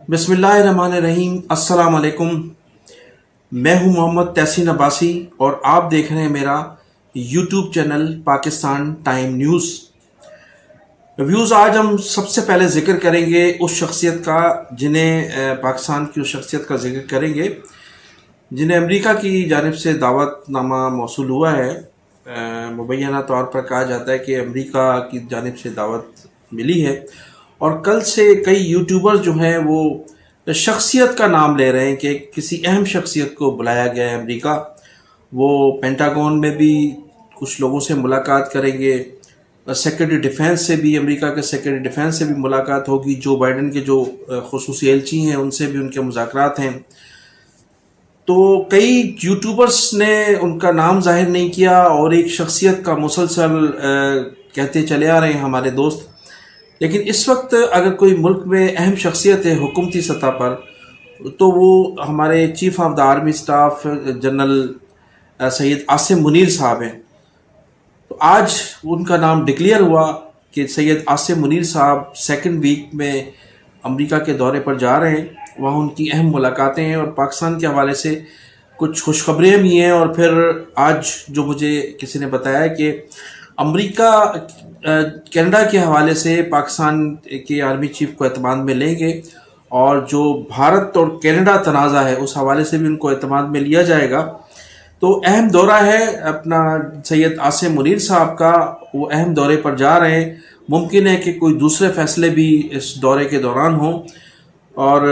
بسم اللہ الرحمن الرحیم۔ السلام علیکم، میں ہوں محمد تحسین عباسی اور آپ دیکھ رہے ہیں میرا YouTube channel Pakistan time news. آج ہم سب سے پہلے ذکر کریں گے اس شخصیت کا پاکستان کی اس شخصیت کا ذکر کریں گے جنہیں امریکہ کی جانب سے دعوت نامہ موصول ہوا ہے۔ مبینہ طور پر کہا جاتا ہے کہ امریکہ کی جانب سے دعوت ملی ہے، اور کل سے کئی یوٹیوبر جو ہیں وہ شخصیت کا نام لے رہے ہیں کہ کسی اہم شخصیت کو بلایا گیا ہے امریکہ۔ وہ پینٹاگون میں بھی کچھ لوگوں سے ملاقات کریں گے، سیکرٹری ڈیفینس سے بھی، امریکہ کے سیکرٹری ڈیفینس سے بھی ملاقات ہوگی، جو بائیڈن کے جو خصوصی ایلچی ہیں ان سے بھی ان کے مذاکرات ہیں۔ تو کئی یوٹیوبرز نے ان کا نام ظاہر نہیں کیا، اور ایک شخصیت کا مسلسل کہتے چلے آ رہے ہیں ہمارے دوست۔ لیکن اس وقت اگر کوئی ملک میں اہم شخصیت ہے حکومتی سطح پر، تو وہ ہمارے chief of the army staff general Syed Asim Munir صاحب ہیں۔ تو آج ان کا نام ڈکلیئر ہوا کہ سید عاصم منیر صاحب سیکنڈ ویک میں امریکہ کے دورے پر جا رہے ہیں۔ وہاں ان کی اہم ملاقاتیں ہیں، اور پاکستان کے حوالے سے کچھ خوشخبریاں بھی ہیں۔ اور پھر آج جو مجھے کسی نے بتایا کہ امریکہ کینیڈا کے حوالے سے پاکستان کے آرمی چیف کو اعتماد میں لیں گے، اور جو بھارت اور کینیڈا تنازع ہے اس حوالے سے بھی ان کو اعتماد میں لیا جائے گا۔ تو اہم دورہ ہے اپنا سید عاصم منیر صاحب کا، وہ اہم دورے پر جا رہے ہیں۔ ممکن ہے کہ کوئی دوسرے فیصلے بھی اس دورے کے دوران ہوں۔ اور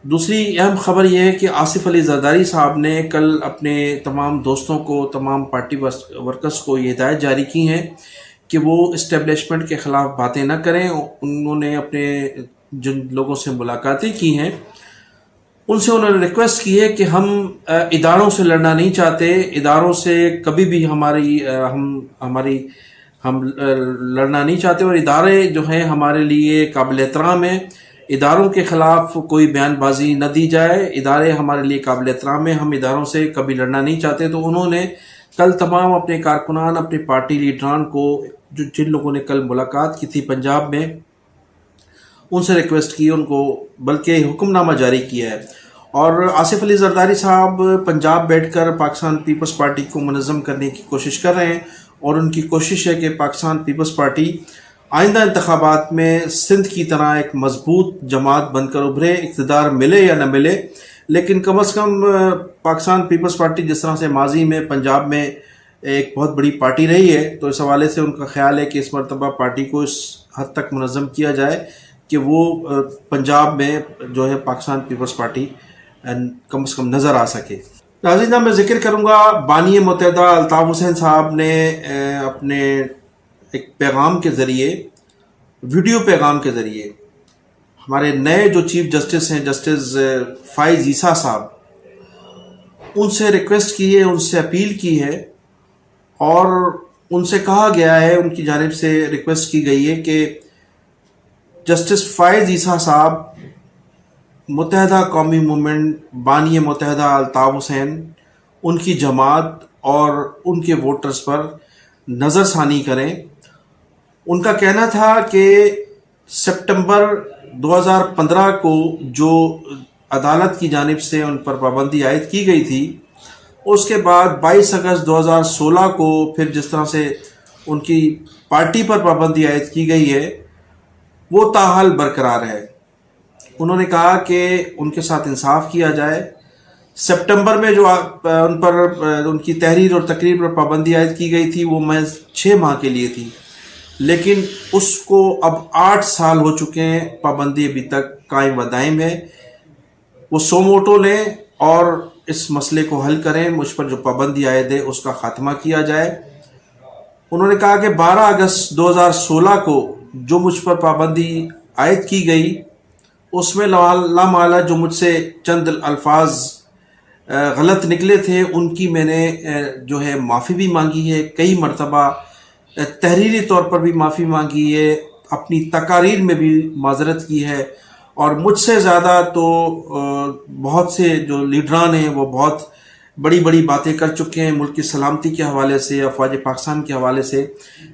دوسری اہم خبر یہ ہے کہ آصف علی زرداری صاحب نے کل اپنے تمام دوستوں کو، تمام پارٹی ورکرز کو یہ ہدایت جاری کی ہیں کہ وہ اسٹیبلشمنٹ کے خلاف باتیں نہ کریں۔ انہوں نے اپنے جن لوگوں سے ملاقاتیں کی ہیں ان سے انہوں نے ریکویسٹ کی ہے کہ ہم اداروں سے لڑنا نہیں چاہتے، اداروں سے کبھی بھی ہم لڑنا نہیں چاہتے، اور ادارے جو ہیں ہمارے لیے قابل احترام ہیں۔ اداروں کے خلاف کوئی بیان بازی نہ دی جائے، ادارے ہمارے لیے قابل احترام ہیں، ہم اداروں سے کبھی لڑنا نہیں چاہتے۔ تو انہوں نے کل تمام اپنے کارکنان، اپنے پارٹی لیڈران کو، جن لوگوں نے کل ملاقات کی تھی پنجاب میں، ان سے ریکویسٹ کی، ان کو بلکہ حکم نامہ جاری کیا ہے۔ اور آصف علی زرداری صاحب پنجاب بیٹھ کر پاکستان پیپلز پارٹی کو منظم کرنے کی کوشش کر رہے ہیں، اور ان کی کوشش ہے کہ پاکستان پیپلز پارٹی آئندہ انتخابات میں سندھ کی طرح ایک مضبوط جماعت بن کر ابھرے، اقتدار ملے یا نہ ملے، لیکن کم از کم پاکستان پیپلز پارٹی جس طرح سے ماضی میں پنجاب میں ایک بہت بڑی پارٹی رہی ہے، تو اس حوالے سے ان کا خیال ہے کہ اس مرتبہ پارٹی کو اس حد تک منظم کیا جائے کہ وہ پنجاب میں جو ہے پاکستان پیپلز پارٹی کم از کم نظر آ سکے۔ ناظرین، میں ذکر کروں گا بانی متحدہ الطاف حسین صاحب نے اپنے ایک پیغام کے ذریعے، ویڈیو پیغام کے ذریعے، ہمارے نئے جو چیف جسٹس ہیں جسٹس فائز عیسیٰ صاحب، ان سے ریکویسٹ کی ہے، ان سے اپیل کی ہے، اور ان سے کہا گیا ہے، ان کی جانب سے ریکویسٹ کی گئی ہے کہ جسٹس فائز عیسیٰ صاحب متحدہ قومی موومنٹ بانی متحدہ الطاف حسین، ان کی جماعت اور ان کے ووٹرز پر نظر ثانی کریں۔ ان کا کہنا تھا کہ سپٹمبر 2015 کو جو عدالت کی جانب سے ان پر پابندی عائد کی گئی تھی، اس کے بعد 22 اگست 2016 کو پھر جس طرح سے ان کی پارٹی پر پابندی عائد کی گئی ہے، وہ تاحال برقرار ہے۔ انہوں نے کہا کہ ان کے ساتھ انصاف کیا جائے۔ سپٹمبر میں جو ان پر ان کی تحریر اور تقریر پر پابندی عائد کی گئی تھی، وہ محض 6 ماہ کے لیے تھی، لیکن اس کو اب 8 سال ہو چکے ہیں، پابندی ابھی تک قائم و دائم ہے۔ وہ سو موٹو لیں اور اس مسئلے کو حل کریں، مجھ پر جو پابندی عائد ہے اس کا خاتمہ کیا جائے۔ انہوں نے کہا کہ 12 اگست 2016 کو جو مجھ پر پابندی عائد کی گئی، اس میں لامحالہ جو مجھ سے چند الفاظ غلط نکلے تھے، ان کی میں نے جو ہے معافی بھی مانگی ہے، کئی مرتبہ تحریری طور پر بھی معافی مانگی ہے، اپنی تقاریر میں بھی معذرت کی ہے، اور مجھ سے زیادہ تو بہت سے جو لیڈران ہیں وہ بہت بڑی بڑی باتیں کر چکے ہیں ملک کی سلامتی کے حوالے سے، افواج پاکستان کے حوالے سے،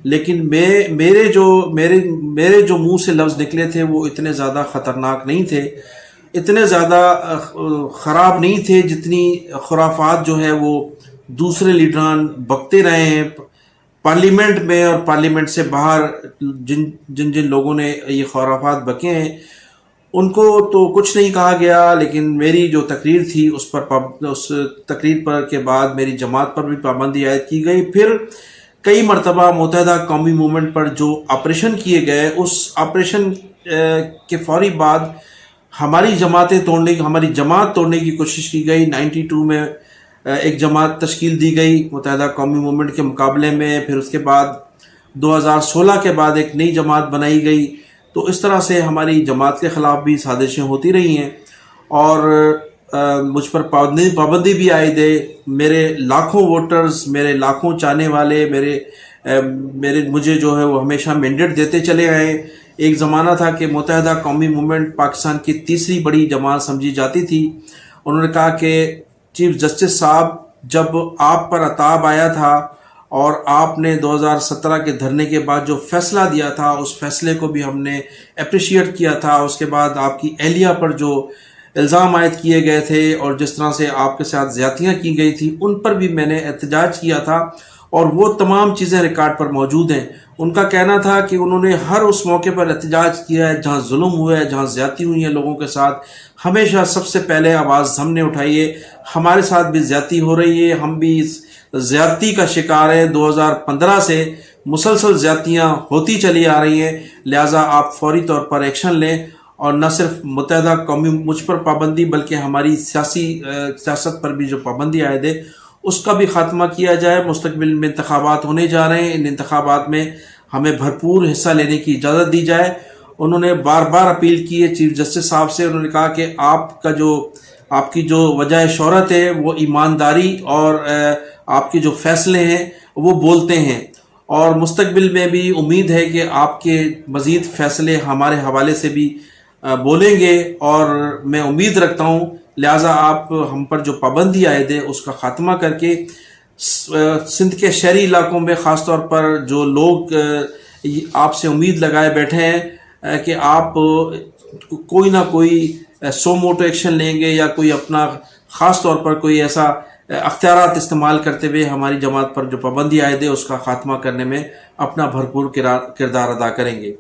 لیکن میرے جو منہ سے لفظ نکلے تھے وہ اتنے زیادہ خطرناک نہیں تھے اتنے زیادہ خراب نہیں تھے جتنی خرافات جو ہے وہ دوسرے لیڈران بکتے رہے ہیں پارلیمنٹ میں اور پارلیمنٹ سے باہر. جن لوگوں نے یہ خرافات بکے ہیں ان کو تو کچھ نہیں کہا گیا، لیکن میری جو تقریر تھی اس تقریر پر کے بعد میری جماعت پر بھی پابندی عائد کی گئی. پھر کئی مرتبہ متحدہ قومی موومنٹ پر جو آپریشن کیے گئے، اس آپریشن کے فوری بعد ہماری جماعت توڑنے کی کوشش کی گئی. 92 میں ایک جماعت تشکیل دی گئی متحدہ قومی موومنٹ کے مقابلے میں. پھر اس کے بعد 2016 کے بعد ایک نئی جماعت بنائی گئی. تو اس طرح سے ہماری جماعت کے خلاف بھی سازشیں ہوتی رہی ہیں اور مجھ پر پابندی بھی عائد ہے. میرے لاکھوں ووٹرز، میرے لاکھوں چاہنے والے مجھے جو ہے وہ ہمیشہ مینڈیٹ دیتے چلے آئے. ایک زمانہ تھا کہ متحدہ قومی موومنٹ پاکستان کی تیسری بڑی جماعت سمجھی جاتی تھی. انہوں نے کہا کہ چیف جسٹس صاحب جب آپ پر عتاب آیا تھا اور آپ نے 2017 کے دھرنے کے بعد جو فیصلہ دیا تھا اس فیصلے کو بھی ہم نے اپریشیٹ کیا تھا. اس کے بعد آپ کی اہلیہ پر جو الزام عائد کیے گئے تھے اور جس طرح سے آپ کے ساتھ زیادتیاں کی گئی تھی ان پر بھی میں نے احتجاج کیا تھا اور وہ تمام چیزیں ریکارڈ پر موجود ہیں. ان کا کہنا تھا کہ انہوں نے ہر اس موقع پر احتجاج کیا ہے جہاں ظلم ہوا ہے، جہاں زیادتی ہوئی ہے لوگوں کے ساتھ. ہمیشہ سب سے پہلے آواز ہم نے اٹھائی ہے. ہمارے ساتھ بھی زیادتی ہو رہی ہے، ہم بھی اس زیادتی کا شکار ہے. 2015 سے مسلسل زیادتیاں ہوتی چلی آ رہی ہیں. لہٰذا آپ فوری طور پر ایکشن لیں اور نہ صرف متحدہ قومی مجھ پر پابندی بلکہ ہماری سیاست پر بھی جو پابندی عائد ہے اس کا بھی خاتمہ کیا جائے. مستقبل میں انتخابات ہونے جا رہے ہیں، ان انتخابات میں ہمیں بھرپور حصہ لینے کی اجازت دی جائے. انہوں نے بار بار اپیل کی ہے چیف جسٹس صاحب سے. انہوں نے کہا کہ آپ کی جو وجہ شہرت ہے وہ ایمانداری اور آپ کے جو فیصلے ہیں وہ بولتے ہیں، اور مستقبل میں بھی امید ہے کہ آپ کے مزید فیصلے ہمارے حوالے سے بھی بولیں گے اور میں امید رکھتا ہوں. لہٰذا آپ ہم پر جو پابندی عائد ہے اس کا خاتمہ کر کے سندھ کے شہری علاقوں میں خاص طور پر جو لوگ آپ سے امید لگائے بیٹھے ہیں کہ آپ کوئی نہ کوئی سو موٹو ایکشن لیں گے یا کوئی اپنا خاص طور پر کوئی ایسا اختیارات استعمال کرتے ہوئے ہماری جماعت پر جو پابندی عائد ہے اس کا خاتمہ کرنے میں اپنا بھرپور کردار ادا کریں گے.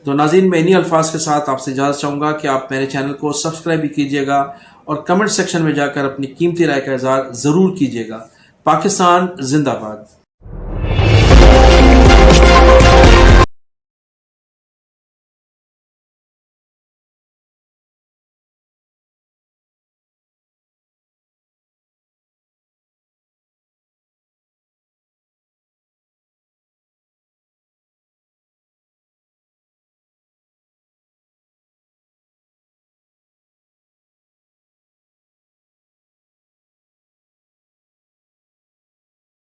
تو ناظرین، میں انہی الفاظ کے ساتھ آپ سے اجازت چاہوں گا کہ آپ میرے چینل کو سبسکرائب بھی کیجیے گا اور کمنٹ سیکشن میں جا کر اپنی قیمتی رائے کا اظہار ضرور کیجیے گا. پاکستان زندہ باد.